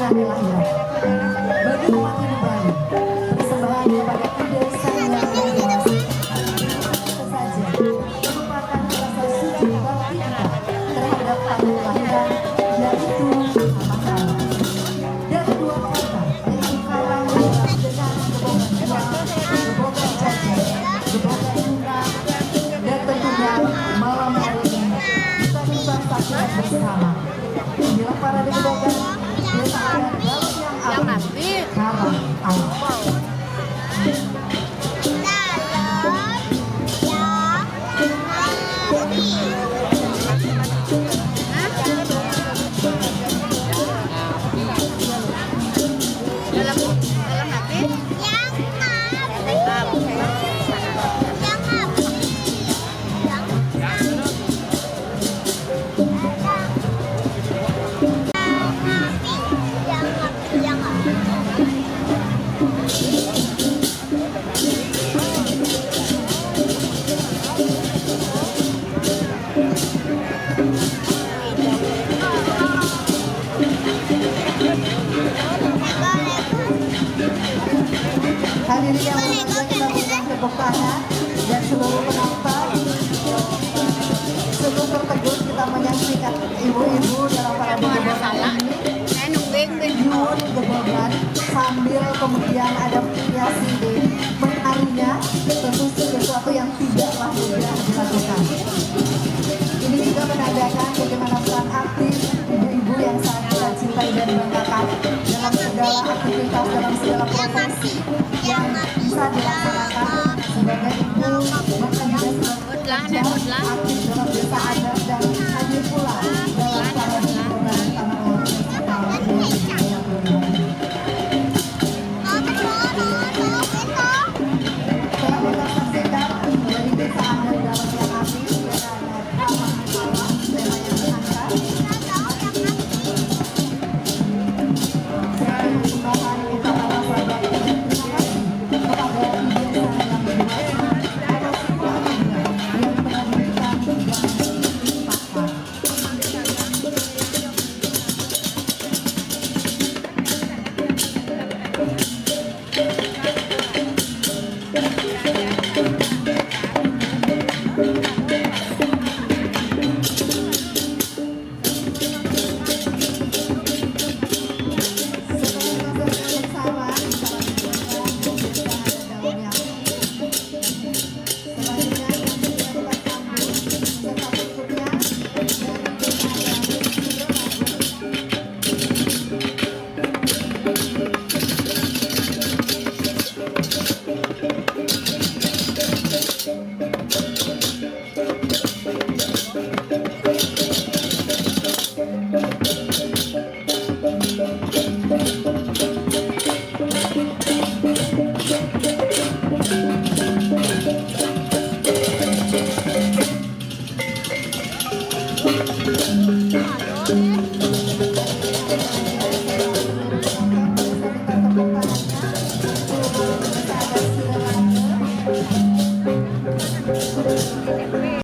hari lahiran. Bagi umat hidup baru, persembahan kepada desa yang berdoa saja merupakan rasa suci bakti kita terhadap hari lahiran, yaitu amanah. Dan kedua korban yaitu karang dengan gebokan dua, gebokan jajan, gebokan bunga, dan tentunya malam hari ini kita timbang saksikan bersama. Inilah para gebokan desa adat Galuh yang api, karang alam. Hadirin yang berbahagia, kita berikan tepuk tangan dan seluruh penonton. Sebelum bertegur kita menyaksikan ibu-ibu dalam para gebokan ini nyuwun gebokan sambil kemudian ada hiasi di menarinya, tentu sesuatu yang tidaklah mudah dilakukan. Ini juga menandakan bagaimana peran aktif ibu-ibu yang sangat kita cintai dan banggakan dalam segala aktivitas, dalam segala profesi yang bisa dilakukan